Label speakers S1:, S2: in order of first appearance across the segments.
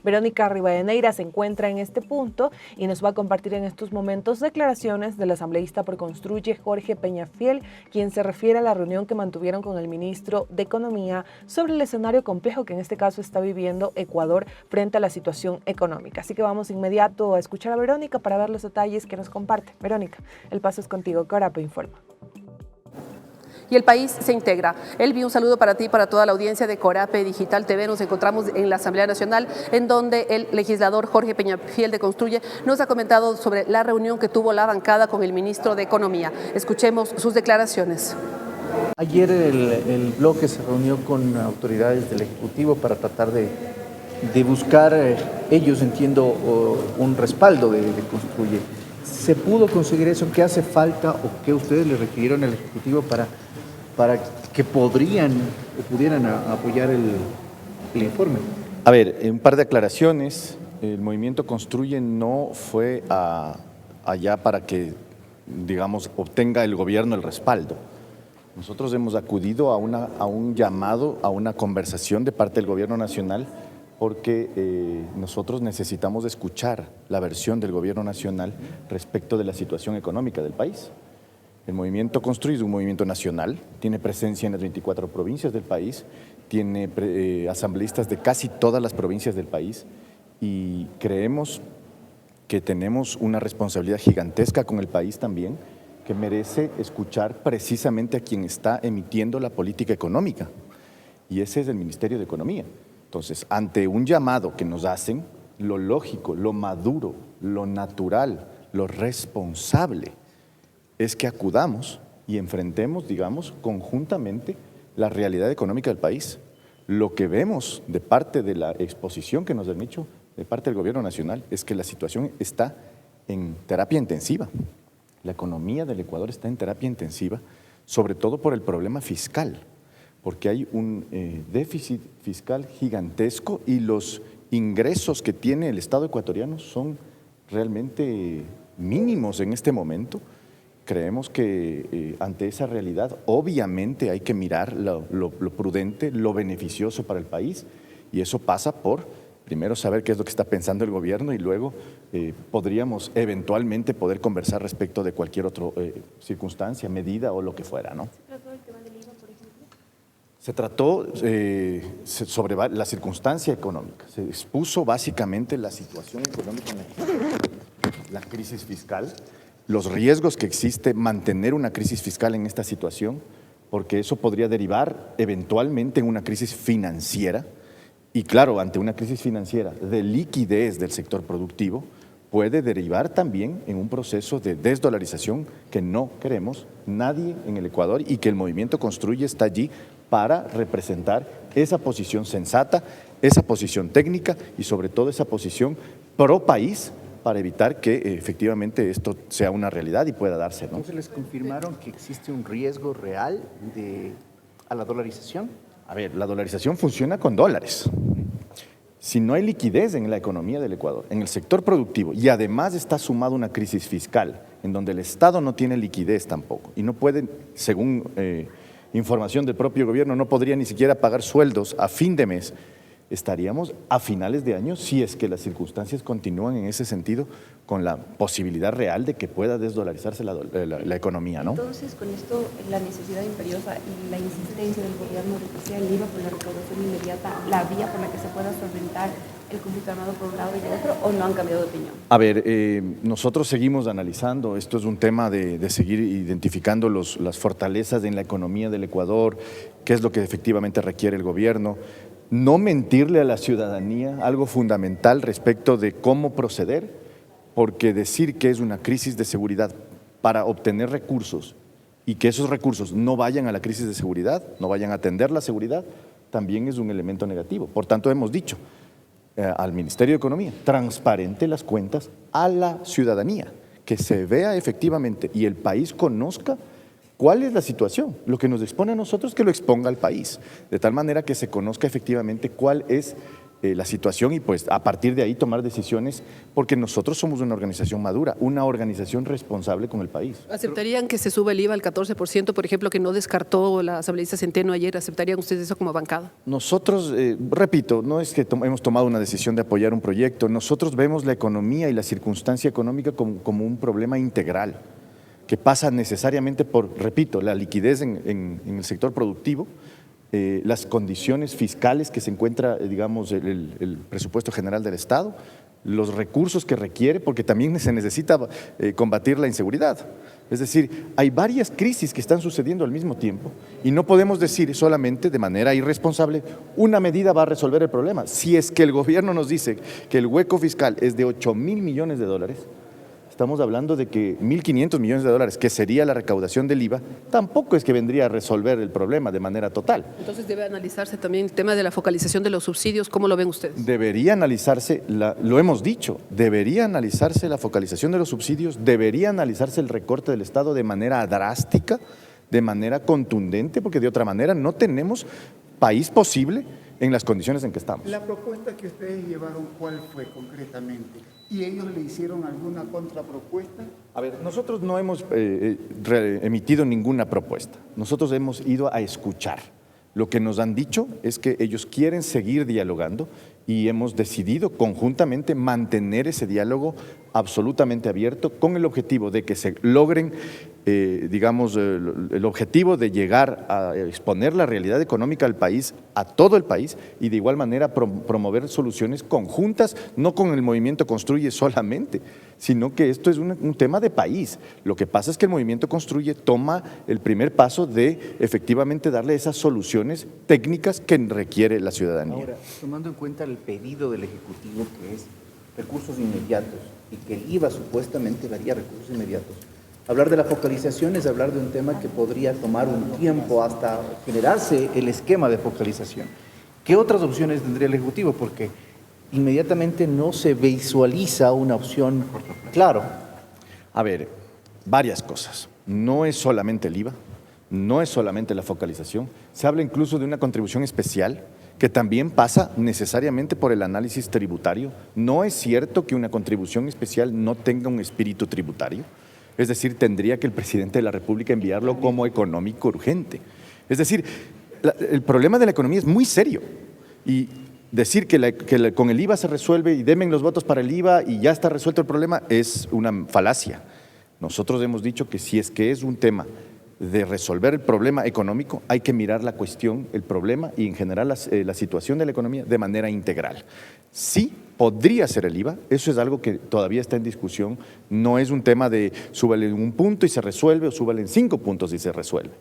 S1: Verónica Rivadeneira se encuentra en este punto y nos va a compartir en estos momentos declaraciones del asambleísta por Construye, Jorge Peñafiel, quien se refiere a la reunión que mantuvieron con el ministro de Economía sobre el escenario complejo que en este caso está viviendo Ecuador frente a la situación económica. Así que vamos inmediato a escuchar a Verónica para ver los detalles que nos comparte. Verónica, el paso es contigo. Corape informa.
S2: Y el país se integra. Elvi, un saludo para ti y para toda la audiencia de Corape Digital TV. Nos encontramos en la Asamblea Nacional, en donde el legislador Jorge Peñafiel de Construye nos ha comentado sobre la reunión que tuvo la bancada con el ministro de Economía. Escuchemos sus declaraciones.
S3: Ayer el bloque se reunió con autoridades del Ejecutivo para tratar de buscar, ellos entiendo, un respaldo de Construye. ¿Se pudo conseguir eso? ¿Qué hace falta o qué ustedes le requirieron al Ejecutivo para que pudieran apoyar el informe?
S4: A ver, un par de aclaraciones. El movimiento Construye no fue allá para que, digamos, obtenga el gobierno el respaldo. Nosotros hemos acudido a un llamado, a una conversación de parte del gobierno nacional, porque nosotros necesitamos escuchar la versión del gobierno nacional respecto de la situación económica del país. El movimiento Construye es un movimiento nacional, tiene presencia en las 24 provincias del país, tiene asambleístas de casi todas las provincias del país y creemos que tenemos una responsabilidad gigantesca con el país también, que merece escuchar precisamente a quien está emitiendo la política económica, y ese es el Ministerio de Economía. Entonces, ante un llamado que nos hacen, lo lógico, lo maduro, lo natural, lo responsable es que acudamos y enfrentemos, digamos, conjuntamente la realidad económica del país. Lo que vemos de parte de la exposición que nos han hecho de parte del gobierno nacional es que la situación está en terapia intensiva. La economía del Ecuador está en terapia intensiva, sobre todo por el problema fiscal, porque hay un déficit fiscal gigantesco y los ingresos que tiene el Estado ecuatoriano son realmente mínimos en este momento. Creemos que ante esa realidad obviamente hay que mirar lo prudente, lo beneficioso para el país, y eso pasa por primero saber qué es lo que está pensando el gobierno y luego podríamos eventualmente poder conversar respecto de cualquier otra circunstancia, medida o lo que fuera, ¿no?
S5: ¿Se trató el tema del IVA, por ejemplo?
S4: Se trató sobre la circunstancia económica. Se expuso básicamente la situación económica en la crisis fiscal, los riesgos que existe mantener una crisis fiscal en esta situación, porque eso podría derivar eventualmente en una crisis financiera. Y claro, ante una crisis financiera de liquidez del sector productivo, puede derivar también en un proceso de desdolarización que no queremos nadie en el Ecuador, y que el movimiento Construye está allí para representar esa posición sensata, esa posición técnica y sobre todo esa posición pro país, para evitar que efectivamente esto sea una realidad y pueda darse, ¿no?
S3: ¿Entonces les confirmaron que existe un riesgo real a la dolarización?
S4: A ver, la dolarización funciona con dólares. Si no hay liquidez en la economía del Ecuador, en el sector productivo, y además está sumada una crisis fiscal, en donde el Estado no tiene liquidez tampoco, y no puede, según información del propio gobierno, no podría ni siquiera pagar sueldos a fin de mes, estaríamos a finales de año, si es que las circunstancias continúan en ese sentido, con la posibilidad real de que pueda desdolarizarse la economía, ¿no?
S5: Entonces, con esto, la necesidad imperiosa y la insistencia del gobierno de que sea el IVA por la recaudación inmediata, la vía por la que se pueda solventar el conflicto armado por un lado y de otro, ¿o no han cambiado de opinión?
S4: A ver, nosotros seguimos analizando, esto es un tema de seguir identificando las fortalezas en la economía del Ecuador, qué es lo que efectivamente requiere el gobierno. No mentirle a la ciudadanía, algo fundamental respecto de cómo proceder, porque decir que es una crisis de seguridad para obtener recursos y que esos recursos no vayan a la crisis de seguridad, no vayan a atender la seguridad, también es un elemento negativo. Por tanto, hemos dicho al Ministerio de Economía, transparente las cuentas a la ciudadanía, que se vea efectivamente y el país conozca ¿cuál es la situación? Lo que nos expone a nosotros, que lo exponga al país, de tal manera que se conozca efectivamente cuál es la situación y pues a partir de ahí tomar decisiones, porque nosotros somos una organización madura, una organización responsable con el país.
S2: ¿Aceptarían que se suba el IVA al 14%, por ejemplo, que no descartó la asambleísta Centeno ayer? ¿Aceptarían ustedes eso como bancada?
S4: Nosotros, repito, no es que hemos tomado una decisión de apoyar un proyecto, nosotros vemos la economía y la circunstancia económica como un problema integral, que pasa necesariamente por, repito, la liquidez en el sector productivo, las condiciones fiscales que se encuentra, digamos, el presupuesto general del Estado, los recursos que requiere, porque también se necesita combatir la inseguridad. Es decir, hay varias crisis que están sucediendo al mismo tiempo y no podemos decir solamente de manera irresponsable una medida va a resolver el problema. Si es que el gobierno nos dice que el hueco fiscal es de 8.000 millones de dólares, estamos hablando de que 1.500 millones de dólares, que sería la recaudación del IVA, tampoco es que vendría a resolver el problema de manera total.
S2: Entonces debe analizarse también el tema de la focalización de los subsidios. ¿Cómo lo ven ustedes?
S4: Debería analizarse, lo hemos dicho, debería analizarse la focalización de los subsidios, debería analizarse el recorte del Estado de manera drástica, de manera contundente, porque de otra manera no tenemos país posible en las condiciones en que estamos.
S6: La propuesta que ustedes llevaron, ¿cuál fue concretamente? ¿Y ellos le hicieron alguna contrapropuesta?
S4: A ver, nosotros no hemos emitido ninguna propuesta. Nosotros hemos ido a escuchar. Lo que nos han dicho es que ellos quieren seguir dialogando y hemos decidido conjuntamente mantener ese diálogo absolutamente abierto con el objetivo de que se logren, digamos, el objetivo de llegar a exponer la realidad económica al país, a todo el país, y de igual manera promover soluciones conjuntas, no con el movimiento Construye solamente, sino que esto es un tema de país. Lo que pasa es que el movimiento Construye toma el primer paso de efectivamente darle esas soluciones técnicas que requiere la ciudadanía.
S3: Ahora, tomando en cuenta el pedido del Ejecutivo, que es recursos inmediatos, y que el IVA supuestamente daría recursos inmediatos, hablar de la focalización es hablar de un tema que podría tomar un tiempo hasta generarse el esquema de focalización. ¿Qué otras opciones tendría el Ejecutivo? Porque inmediatamente no se visualiza una opción, claro.
S4: A ver, varias cosas. No es solamente el IVA, no es solamente la focalización, se habla incluso de una contribución especial que también pasa necesariamente por el análisis tributario. No es cierto que una contribución especial no tenga un espíritu tributario, es decir, tendría que el presidente de la República enviarlo como económico urgente. Es decir, el problema de la economía es muy serio y decir que con el IVA se resuelve y denme los votos para el IVA y ya está resuelto el problema es una falacia. Nosotros hemos dicho que si es que es un tema de resolver el problema económico, hay que mirar la cuestión, el problema y en general la situación de la economía de manera integral. Sí, podría ser el IVA, eso es algo que todavía está en discusión, no es un tema de súbale en un punto y se resuelve o súbale en 5 puntos y se resuelve.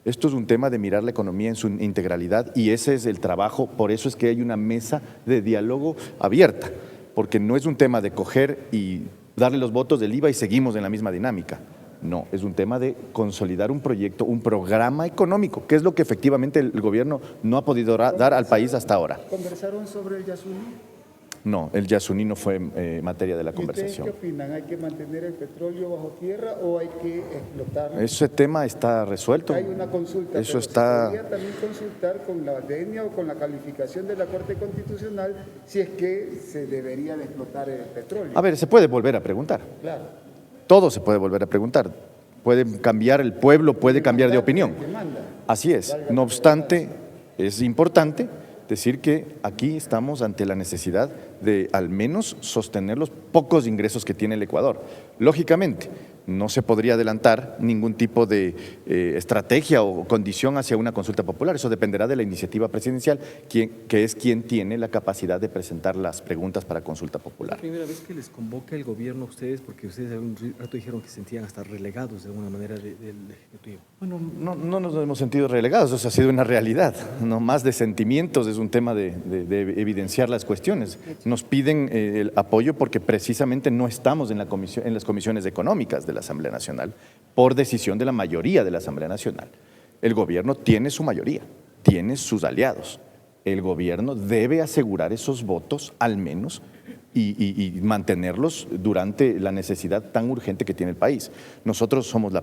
S4: Esto es un tema de mirar la economía en su integralidad y ese es el trabajo, por eso es que hay una mesa de diálogo abierta, porque no es un tema de coger y darle los votos del IVA y seguimos en la misma dinámica. No, es un tema de consolidar un proyecto, un programa económico, que es lo que efectivamente el gobierno no ha podido dar al país hasta ahora.
S6: ¿Conversaron sobre el Yasuní?
S4: No, el Yasuní no fue materia de la
S6: ¿Y ustedes
S4: conversación.
S6: qué opinan? ¿Hay que mantener el petróleo bajo tierra o hay que explotarlo?
S4: Ese tema está resuelto.
S6: Hay una consulta,
S4: Eso
S6: pero
S4: está...
S6: se podría también consultar con la DENIA o con la calificación de la Corte Constitucional si es que se debería de explotar el petróleo.
S4: A ver, se puede volver a preguntar.
S6: Claro.
S4: Todo se puede volver a preguntar. Puede cambiar el pueblo, puede cambiar de opinión. Así es. No obstante, es importante decir que aquí estamos ante la necesidad de al menos sostener los pocos ingresos que tiene el Ecuador. Lógicamente, no se podría adelantar ningún tipo de estrategia o condición hacia una consulta popular. Eso dependerá de la iniciativa presidencial, que es quien tiene la capacidad de presentar las preguntas para consulta popular.
S7: ¿Es la primera vez que les convoca el gobierno a ustedes? Porque ustedes hace un rato dijeron que se sentían hasta relegados de alguna manera del Ejecutivo.
S4: Bueno, no nos hemos sentido relegados, eso ha sido una realidad. No más de sentimientos, es un tema de evidenciar las cuestiones. Nos piden el apoyo porque precisamente no estamos en las comisiones económicas de la Asamblea Nacional por decisión de la mayoría de la Asamblea Nacional. El gobierno tiene su mayoría, tiene sus aliados. El gobierno debe asegurar esos votos al menos y mantenerlos durante la necesidad tan urgente que tiene el país. Nosotros somos la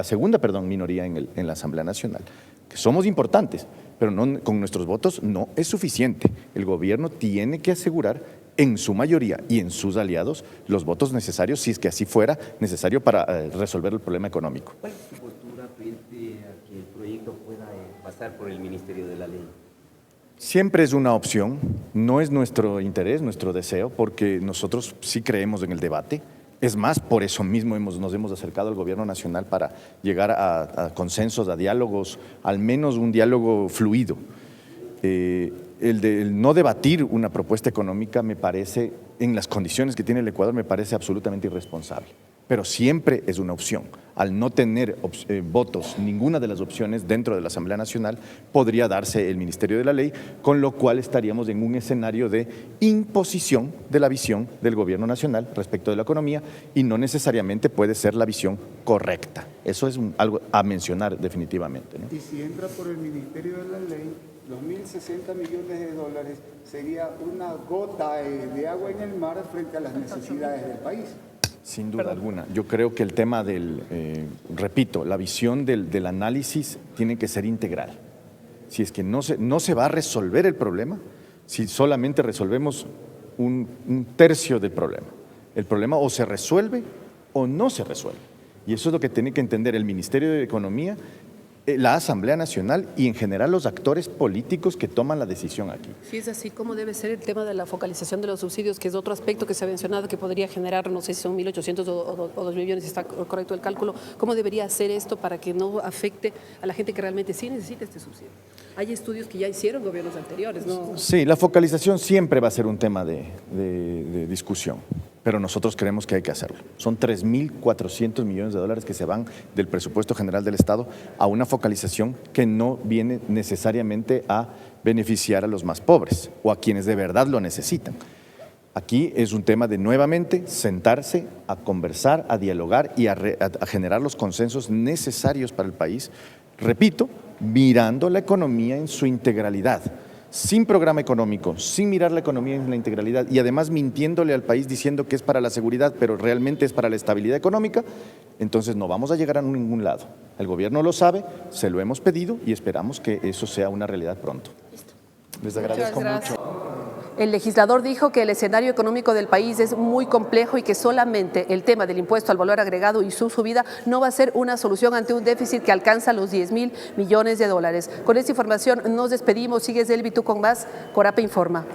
S4: segunda minoría en la Asamblea Nacional, que somos importantes, pero no, con nuestros votos no es suficiente. El gobierno tiene que asegurar en su mayoría y en sus aliados los votos necesarios, si es que así fuera necesario para resolver el problema económico.
S8: ¿Cuál es su postura frente a que el proyecto pueda pasar por el Ministerio de la Ley?
S4: Siempre es una opción, no es nuestro interés, nuestro deseo, porque nosotros sí creemos en el debate. Es más, por eso mismo nos hemos acercado al gobierno nacional para llegar a consensos, a diálogos, al menos un diálogo fluido. El no debatir una propuesta económica me parece, en las condiciones que tiene el Ecuador, me parece absolutamente irresponsable. Pero siempre es una opción. Al no tener votos, ninguna de las opciones dentro de la Asamblea Nacional, podría darse el Ministerio de la Ley, con lo cual estaríamos en un escenario de imposición de la visión del gobierno nacional respecto de la economía y no necesariamente puede ser la visión correcta. Eso es algo a mencionar definitivamente, ¿no?
S6: Y si entra por el Ministerio de la Ley, los 1.060 millones de dólares sería una gota de agua en el mar frente a las necesidades del país.
S4: Sin duda alguna. Yo creo que el tema repito, la visión del análisis tiene que ser integral. Si es que no se va a resolver el problema, si solamente resolvemos un tercio del problema. El problema o se resuelve o no se resuelve. Y eso es lo que tiene que entender el Ministerio de Economía, la Asamblea Nacional y en general los actores políticos que toman la decisión aquí.
S2: Si es así, ¿cómo debe ser el tema de la focalización de los subsidios, que es otro aspecto que se ha mencionado que podría generar, no sé si son 1.800 o 2 millones, si está correcto el cálculo? ¿Cómo debería hacer esto para que no afecte a la gente que realmente sí necesita este subsidio? Hay estudios que ya hicieron gobiernos anteriores, ¿no?
S4: Sí, la focalización siempre va a ser un tema de discusión, pero nosotros creemos que hay que hacerlo. Son 3.400 millones de dólares que se van del presupuesto general del Estado a una focalización que no viene necesariamente a beneficiar a los más pobres o a quienes de verdad lo necesitan. Aquí es un tema de nuevamente sentarse a conversar, a dialogar y a generar los consensos necesarios para el país. Repito, mirando la economía en su integralidad, sin programa económico, sin mirar la economía en la integralidad y además mintiéndole al país diciendo que es para la seguridad, pero realmente es para la estabilidad económica, entonces no vamos a llegar a ningún lado. El gobierno lo sabe, se lo hemos pedido y esperamos que eso sea una realidad pronto. Les agradezco mucho.
S2: El legislador dijo que el escenario económico del país es muy complejo y que solamente el tema del impuesto al valor agregado y su subida no va a ser una solución ante un déficit que alcanza los 10.000 millones de dólares. Con esta información nos despedimos. Sigues, Elvi, tú con más. Corape informa.